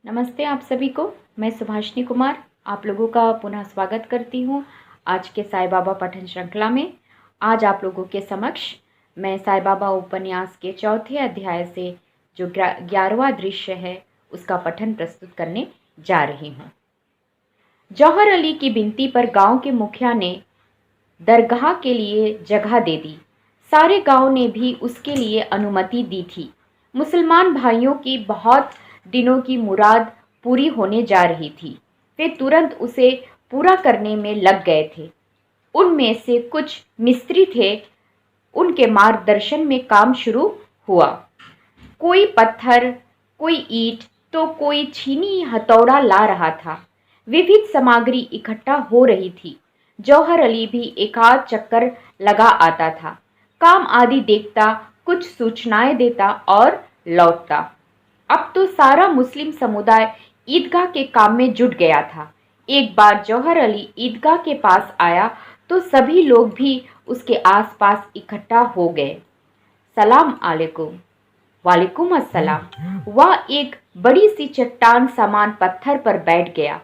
नमस्ते आप सभी को। मैं सुभाषिनी कुमार आप लोगों का पुनः स्वागत करती हूँ आज के साईं बाबा पठन श्रृंखला में। आज आप लोगों के समक्ष मैं साईं बाबा उपन्यास के चौथे अध्याय से जो 11वां दृश्य है उसका पठन प्रस्तुत करने जा रही हूँ। जौहर अली की विनती पर गांव के मुखिया ने दरगाह के लिए जगह दे दी। सारे गांव ने भी उसके लिए अनुमति दी थी। मुसलमान भाइयों की बहुत दिनों की मुराद पूरी होने जा रही थी। वे तुरंत उसे पूरा करने में लग गए थे। उनमें से कुछ मिस्त्री थे, उनके मार्गदर्शन में काम शुरू हुआ। कोई पत्थर, कोई ईंट तो कोई छीनी हथौड़ा ला रहा था। विविध सामग्री इकट्ठा हो रही थी। जौहर अली भी एकाध चक्कर लगा आता था, काम आदि देखता, कुछ सूचनाएं देता और लौटता। अब तो सारा मुस्लिम समुदाय ईदगाह के काम में जुट गया था। एक बार जौहर अली ईदगाह के पास आया तो सभी लोग भी उसके आसपास इकट्ठा हो गए। सलाम अलैकुम। वालेकुम अस्सलाम। वह एक बड़ी सी चट्टान समान पत्थर पर बैठ गया।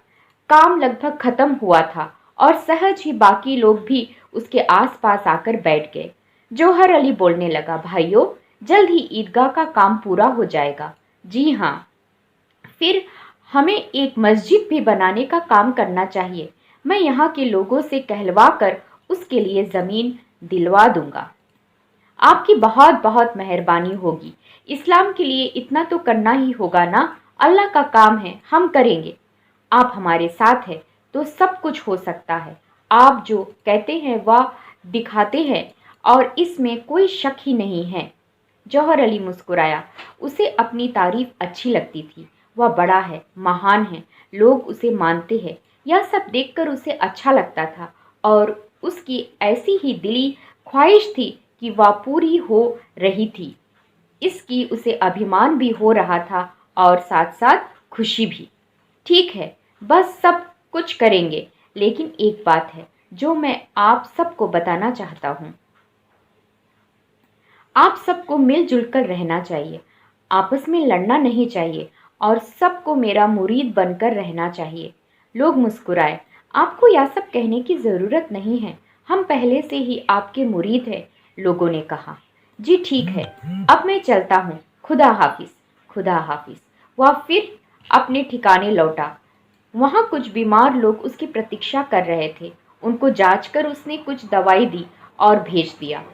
काम लगभग खत्म हुआ था और सहज ही बाकी लोग भी उसके आसपास आकर बैठ गए। जौहर अली बोलने लगा, भाइयों, जल्द ही ईदगाह का काम पूरा हो जाएगा। जी हाँ, फिर हमें एक मस्जिद भी बनाने का काम करना चाहिए। मैं यहाँ के लोगों से कहलवा कर उसके लिए ज़मीन दिलवा दूंगा। आपकी बहुत बहुत मेहरबानी होगी। इस्लाम के लिए इतना तो करना ही होगा ना। अल्लाह का काम है, हम करेंगे। आप हमारे साथ हैं तो सब कुछ हो सकता है। आप जो कहते हैं वह दिखाते हैं और इसमें कोई शक ही नहीं है। जौहर अली मुस्कुराया। उसे अपनी तारीफ अच्छी लगती थी। वह बड़ा है, महान है, लोग उसे मानते हैं। यह सब देखकर उसे अच्छा लगता था और उसकी ऐसी ही दिली ख्वाहिश थी कि वह पूरी हो रही थी। इसकी उसे अभिमान भी हो रहा था और साथ साथ खुशी भी। ठीक है, बस सब कुछ करेंगे, लेकिन एक बात है जो मैं आप सबको बताना चाहता हूँ। आप सबको मिलजुल कर रहना चाहिए, आपस में लड़ना नहीं चाहिए और सबको मेरा मुरीद बनकर रहना चाहिए। लोग मुस्कुराए। आपको यह सब कहने की ज़रूरत नहीं है, हम पहले से ही आपके मुरीद हैं, लोगों ने कहा। जी ठीक है, अब मैं चलता हूँ। खुदा हाफिज। खुदा हाफिज। वह फिर अपने ठिकाने लौटा। वहाँ कुछ बीमार लोग उसकी प्रतीक्षा कर रहे थे। उनको जांचकर उसने कुछ दवाई दी और भेज दिया।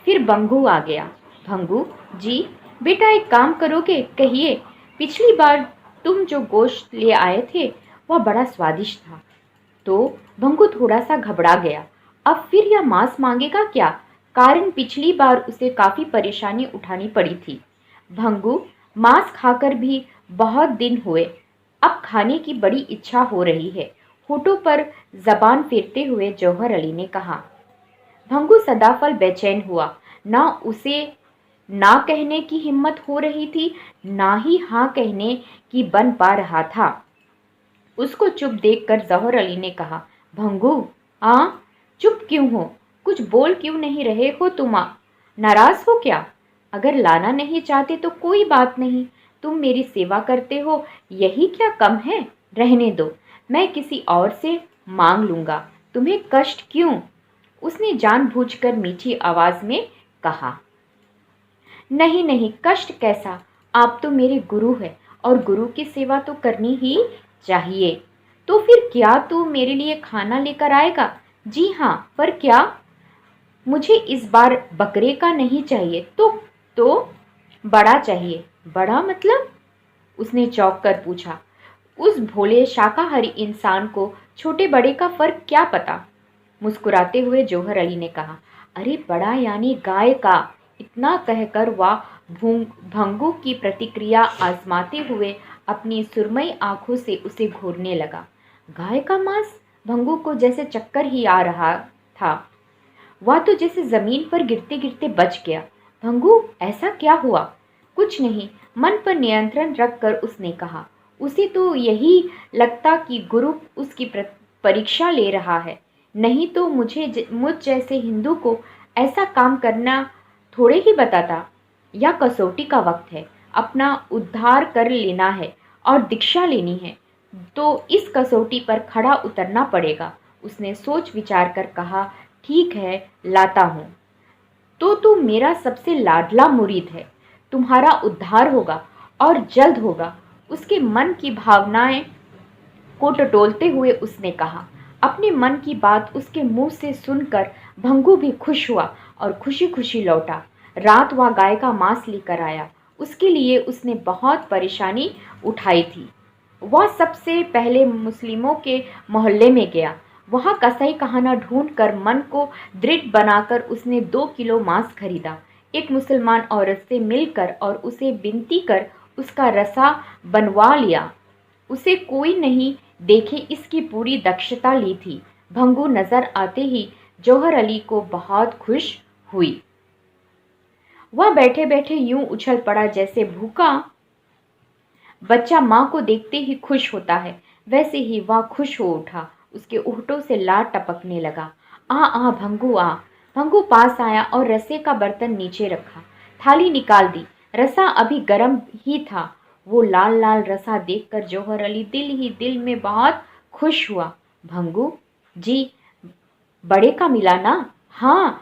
फिर भंगू आ गया। भंगू जी, बेटा एक काम करोगे? कहिए। पिछली बार तुम जो गोश्त ले आए थे वह बड़ा स्वादिष्ट था। तो भंगू थोड़ा सा घबरा गया। अब फिर यह मांस मांगेगा क्या? कारण पिछली बार उसे काफी परेशानी उठानी पड़ी थी। भंगू, मांस खाकर भी बहुत दिन हुए, अब खाने की बड़ी इच्छा हो रही है, होठों पर जबान फेरते हुए जौहर अली ने कहा। भंगू सदाफल बेचैन हुआ। ना उसे ना कहने की हिम्मत हो रही थी, ना ही हाँ कहने की बन पा रहा था। उसको चुप देखकर जौहर अली ने कहा, भंगू, हाँ, चुप क्यों हो? कुछ बोल क्यों नहीं रहे हो तुम? नाराज हो क्या? अगर लाना नहीं चाहते तो कोई बात नहीं, तुम मेरी सेवा करते हो, यही क्या कम है? रहने दो, मैं किसी और से मांग लूंगा। तुम्हें कष्ट क्यों? उसने जानबूझकर मीठी आवाज में कहा। नहीं नहीं, कष्ट कैसा? आप तो मेरे गुरु हैं और गुरु की सेवा तो करनी ही चाहिए। तो फिर क्या तू मेरे लिए खाना लेकर आएगा? जी हाँ, पर क्या? मुझे इस बार बकरे का नहीं चाहिए। तो बड़ा चाहिए। बड़ा मतलब? उसने चौंक कर पूछा। उस भोले शाकाहारी इंसान को छोटे बड़े का फर्क क्या पता? मुस्कुराते हुए जौहर अली ने कहा, अरे बड़ा यानी गाय का। इतना कहकर वह भंगू की प्रतिक्रिया आजमाते हुए अपनी सुरमई आंखों से उसे घूरने लगा। गाय का मांस? भंगू को जैसे चक्कर ही आ रहा था। वह तो जैसे जमीन पर गिरते गिरते बच गया। भंगू, ऐसा क्या हुआ? कुछ नहीं, मन पर नियंत्रण रखकर उसने कहा। उसे तो यही लगता कि गुरु उसकी परीक्षा ले रहा है, नहीं तो मुझ जैसे हिंदू को ऐसा काम करना थोड़े ही बताता। यह कसौटी का वक्त है, अपना उद्धार कर लेना है और दीक्षा लेनी है तो इस कसौटी पर खड़ा उतरना पड़ेगा। उसने सोच विचार कर कहा, ठीक है, लाता हूँ। तो तू मेरा सबसे लाडला मुरीद है, तुम्हारा उद्धार होगा और जल्द होगा। उसके मन की भावनाएं को टटोलते हुए उसने कहा। अपने मन की बात उसके मुंह से सुनकर भंगू भी खुश हुआ और खुशी खुशी लौटा। रात वह गाय का मांस लेकर आया। उसके लिए उसने बहुत परेशानी उठाई थी। वह सबसे पहले मुस्लिमों के मोहल्ले में गया। वहां कसाई कहाना ढूंढकर मन को दृढ़ बनाकर उसने 2 किलो मांस खरीदा। एक मुसलमान औरत से मिलकर और उसे विनती कर उसका रसा बनवा लिया। उसे कोई नहीं देखे इसकी पूरी दक्षता ली थी। भंगू नजर आते ही जौहर अली को बहुत खुश हुई। वह बैठे बैठे यूं उछल पड़ा जैसे भूखा बच्चा माँ को देखते ही खुश होता है, वैसे ही वह खुश हो उठा। उसके होठों से लार टपकने लगा। आ आ भंगू आ। भंगू पास आया और रसे का बर्तन नीचे रखा। थाली निकाल दी। रसा अभी गर्म ही था। वो लाल लाल रसा देखकर जौहर अली दिल ही दिल में बहुत खुश हुआ। भंगू जी, बड़े का मिला ना? हाँ।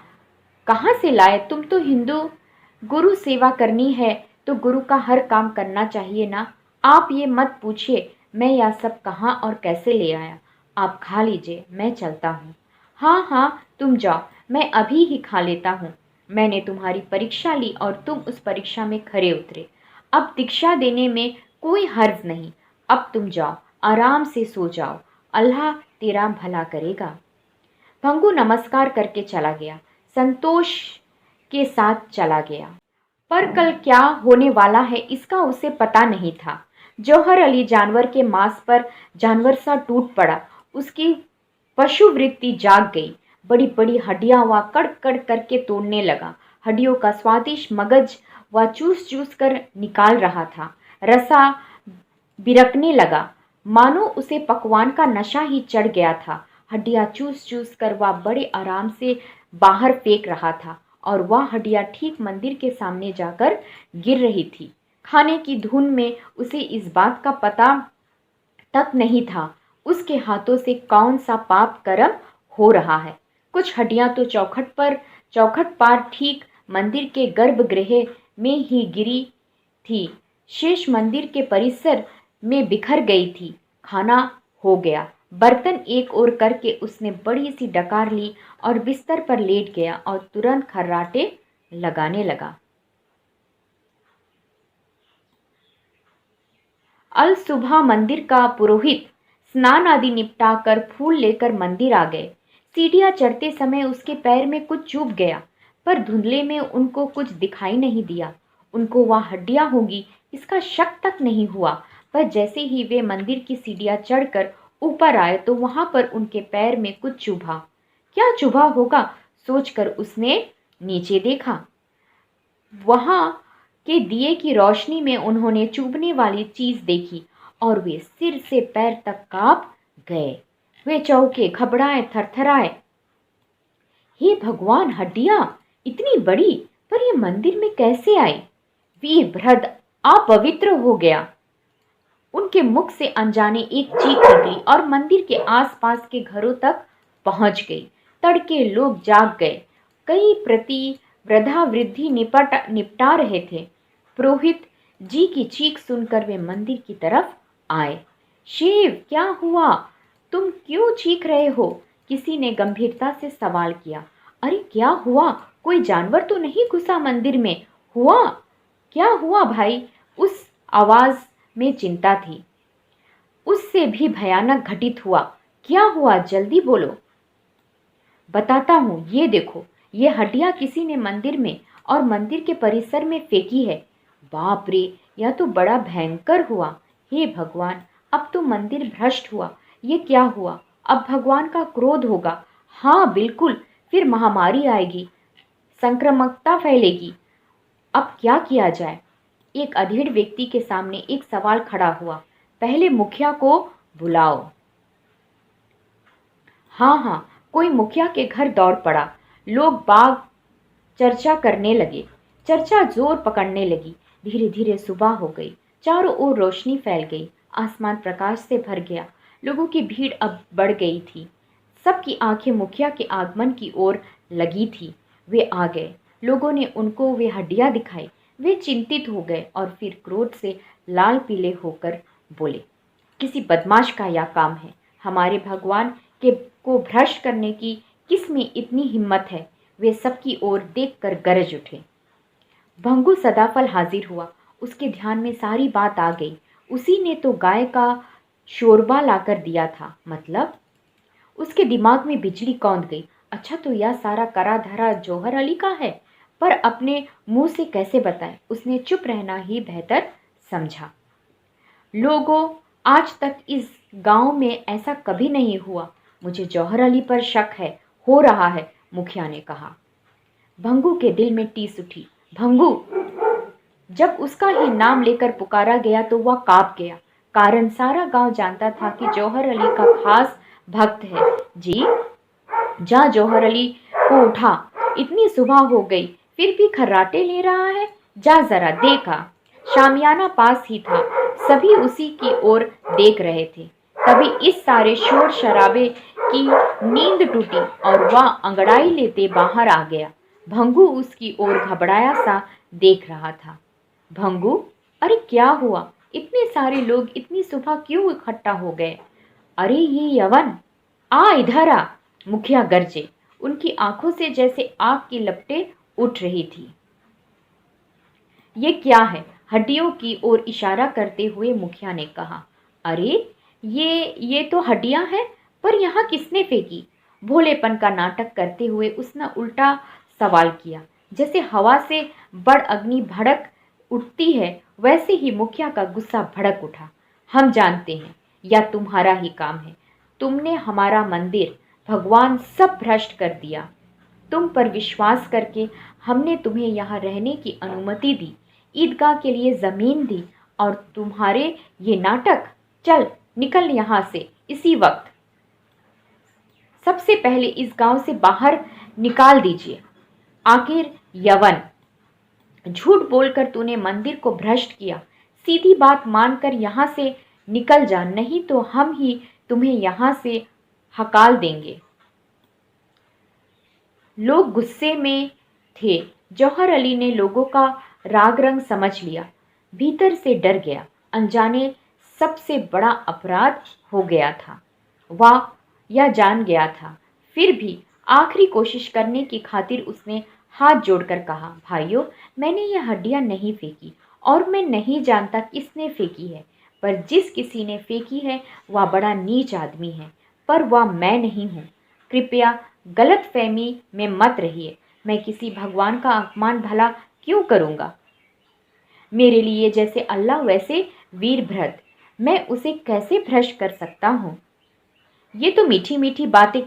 कहाँ से लाए? तुम तो हिंदू। गुरु सेवा करनी है तो गुरु का हर काम करना चाहिए ना। आप ये मत पूछिए मैं यह सब कहाँ और कैसे ले आया। आप खा लीजिए, मैं चलता हूँ। हाँ हाँ, तुम जाओ, मैं अभी ही खा लेता हूँ। मैंने तुम्हारी परीक्षा ली और तुम उस परीक्षा में खरे उतरे। अब दीक्षा देने में कोई हर्ज नहीं। अब तुम जाओ, आराम से सो जाओ। अल्लाह तेरा भला करेगा। भंगू नमस्कार करके चला गया। संतोष के साथ चला गया, पर कल क्या होने वाला है इसका उसे पता नहीं था। जौहर अली जानवर के मांस पर जानवर सा टूट पड़ा। उसकी पशु वृत्ति जाग गई। बड़ी बड़ी हड्डियां वह कड़ कड़ करके तोड़ने लगा। हड्डियों का स्वादिष्ट मगज वह चूस चूस कर निकाल रहा था। रसा बिरकने लगा, मानो उसे पकवान का नशा ही चढ़ गया था। हड्डियां चूस चूस कर वह बड़े आराम से बाहर फेंक रहा था और वह हड्डियां ठीक मंदिर के सामने जाकर गिर रही थी। खाने की धुन में उसे इस बात का पता तक नहीं था उसके हाथों से कौन सा पाप कर्म हो रहा है। कुछ हड्डियां तो चौखट पार ठीक मंदिर के गर्भगृह में ही गिरी थी। शेष मंदिर के परिसर में बिखर गई थी। खाना हो गया। बर्तन एक ओर करके उसने बड़ी सी डकार ली और बिस्तर पर लेट गया और तुरंत खर्राटे लगाने लगा। अल सुबह मंदिर का पुरोहित स्नान आदि निपटाकर फूल लेकर मंदिर आ गए। सीढ़ियां चढ़ते समय उसके पैर में कुछ चुभ गया, पर धुंधले में उनको कुछ दिखाई नहीं दिया। उनको वह हड्डियां होगी इसका शक तक नहीं हुआ, पर जैसे ही वे मंदिर की सीढ़ियां चढ़कर ऊपर आए तो वहां पर उनके पैर में कुछ चुभा। क्या चुभा होगा सोचकर उसने नीचे देखा। वहां के दिए की रोशनी में उन्होंने चुभने वाली चीज देखी और वे सिर से पैर तक कांप गए। वे चौंके, घबराए, थरथराए। हे भगवान, हड्डियां इतनी बड़ी, पर ये मंदिर में कैसे आई? वीर भद्र अपवित्र हो गया। उनके मुख से अनजाने एक चीख निकली और मंदिर के आसपास के घरों तक पहुंच गई। तड़के लोग जाग गए। कई प्रति वृद्धा वृद्धि निपटा रहे थे। पुरोहित जी की चीख सुनकर वे मंदिर की तरफ आए। शिव, क्या हुआ? तुम क्यों चीख रहे हो? किसी ने गंभीरता से सवाल किया। अरे क्या हुआ? कोई जानवर तो नहीं घुसा मंदिर में? हुआ? क्या हुआ भाई? उस आवाज में चिंता थी। उससे भी भयानक घटित हुआ। क्या हुआ? जल्दी बोलो। बताता हूँ, ये देखो, ये हड्डियां किसी ने मंदिर में और मंदिर के परिसर में फेंकी है। बाप रे, यह तो बड़ा भयंकर हुआ। हे भगवान, अब तो मंदिर भ्रष्ट हुआ। ये क्या हुआ? अब भगवान का क्रोध होगा। हाँ बिल्कुल, फिर महामारी आएगी, संक्रामकता फैलेगी। अब क्या किया जाए? एक अधेड़ व्यक्ति के सामने एक सवाल खड़ा हुआ। पहले मुखिया को बुलाओ। हाँ हाँ, कोई मुखिया के घर दौड़ पड़ा। लोग बाग चर्चा करने लगे। चर्चा जोर पकड़ने लगी। धीरे धीरे सुबह हो गई। चारों ओर रोशनी फैल गई, आसमान प्रकाश से भर गया। लोगों की भीड़ अब बढ़ गई थी। सबकी आंखें मुखिया के आगमन की ओर लगी थी। वे आ गए। लोगों ने उनको वे हड्डियां दिखाई। वे चिंतित हो गए और फिर क्रोध से लाल पीले होकर बोले, किसी बदमाश का यह काम है। हमारे भगवान के को भ्रष्ट करने की किस में इतनी हिम्मत है। वे सबकी ओर देखकर गरज उठे। भंगू सदाफल हाजिर हुआ। उसके ध्यान में सारी बात आ गई। उसी ने तो गाय का शोरबा लाकर दिया था। मतलब उसके दिमाग में बिजली कौंध गई। अच्छा, तो यह सारा करा धरा जौहर अली का है, पर अपने मुंह से कैसे बताए। उसने चुप रहना ही बेहतर समझा। लोगों, आज तक इस गांव में ऐसा कभी नहीं हुआ। मुझे जौहर अली पर शक है, हो रहा है, मुखिया ने कहा। भंगू के दिल में टीस उठी। भंगू, जब उसका ही नाम लेकर पुकारा गया तो वह कांप गया। कारण सारा गांव जानता था कि जौहर अली का खास भक्त है। जी, जा जौहर अली को उठा। इतनी सुबह हो गई फिर भी खर्राटे ले रहा है। जा जरा देखा। शामियाना पास ही था। सभी उसी की ओर देख रहे थे। तभी इस सारे शोर शराबे की नींद टूटी और वह अंगड़ाई लेते बाहर आ गया। भंगू उसकी ओर घबराया सा देख रहा था। भंगू, अरे क्या हुआ? इतने सारे लोग इतनी सुबह क्यों इकट्ठा हो गए? अरे ये यवन, आ इधर आ, मुखिया गरजे। उनकी आंखों से जैसे आग की लपटें उठ रही थी। ये क्या है? हड्डियों की ओर इशारा करते हुए मुखिया ने कहा। अरे ये तो हड्डियां हैं, पर यहाँ किसने फेंकी? भोलेपन का नाटक करते हुए उसने उल्टा सवाल किया। जैसे हवा से बड़ अग्नि भड़क उठती है, वैसे ही मुखिया का गुस्सा भड़क उठा। हम जानते हैं, या तुम्हारा ही काम है। तुमने हमारा मंदिर, भगवान सब भ्रष्ट कर दिया। तुम पर विश्वास करके हमने तुम्हें यहाँ रहने की अनुमति दी, ईदगाह के लिए जमीन दी, और तुम्हारे ये नाटक। चल निकल यहाँ से इसी वक्त। सबसे पहले इस गांव से बाहर निकाल दीजिए। आखिर यवन, झूठ बोलकर तूने मंदिर को भ्रष्ट किया। सीधी बात मानकर यहाँ से निकल जा, नहीं तो हम ही तुम्हें यहाँ से हकाल देंगे। लोग गुस्से में थे। जौहर अली ने लोगों का राग रंग समझ लिया। भीतर से डर गया। अनजाने सबसे बड़ा अपराध हो गया था, वह या जान गया था। फिर भी आखिरी कोशिश करने की खातिर उसने हाथ जोड़कर कहा, भाइयों, मैंने ये हड्डियां नहीं फेंकी और मैं नहीं जानता किसने फेंकी है, पर जिस किसी ने फेंकी है वह बड़ा नीच आदमी है, पर वह मैं नहीं हूँ। कृपया गलतफहमी में मत रहिए। मैं किसी भगवान का अपमान भला क्यों करूँगा? मेरे लिए जैसे अल्लाह वैसे वीरभद्र, मैं उसे कैसे भ्रष्ट कर सकता हूँ? ये तो मीठी मीठी बातें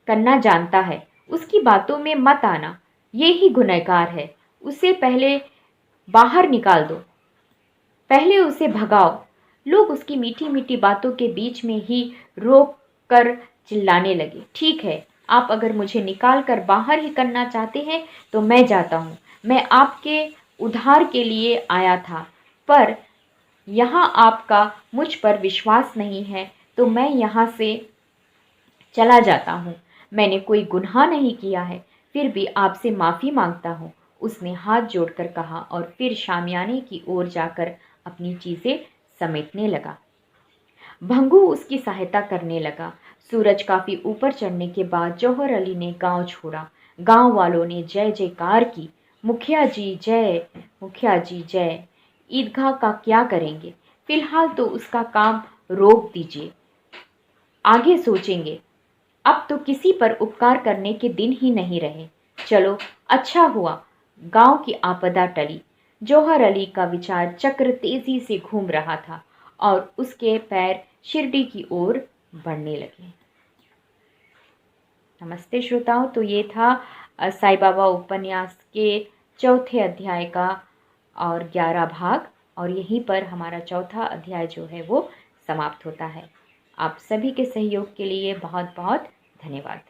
करना जानता है। उसकी बातों में मत आना। ये ही गुनहगार है। उसे पहले बाहर निकाल दो, पहले उसे भगाओ। लोग उसकी मीठी मीठी बातों के बीच में ही रोक कर चिल्लाने लगे। ठीक है, आप अगर मुझे निकाल कर बाहर ही करना चाहते हैं तो मैं जाता हूँ। मैं आपके उद्धार के लिए आया था, पर यहाँ आपका मुझ पर विश्वास नहीं है तो मैं यहाँ से चला जाता हूँ। मैंने कोई गुनाह नहीं किया है, फिर भी आपसे माफ़ी मांगता हूँ। उसने हाथ जोड़कर कहा और फिर शामियाने की ओर जाकर अपनी चीज़ें समेटने लगा। भंगू उसकी सहायता करने लगा। सूरज काफ़ी ऊपर चढ़ने के बाद जौहर अली ने गांव छोड़ा। गांव वालों ने जय जयकार की। मुखिया जी जय, मुखिया जी जय। ईदगाह का क्या करेंगे? फिलहाल तो उसका काम रोक दीजिए, आगे सोचेंगे। अब तो किसी पर उपकार करने के दिन ही नहीं रहे। चलो, अच्छा हुआ गांव की आपदा टली। जौहर अली का विचार चक्र तेजी से घूम रहा था और उसके पैर शिरडी की ओर बढ़ने लगे। नमस्ते श्रोताओं, तो ये था साईं बाबा उपन्यास के चौथे अध्याय का और 11 भाग, और यहीं पर हमारा चौथा अध्याय जो है वो समाप्त होता है। आप सभी के सहयोग के लिए बहुत बहुत धन्यवाद।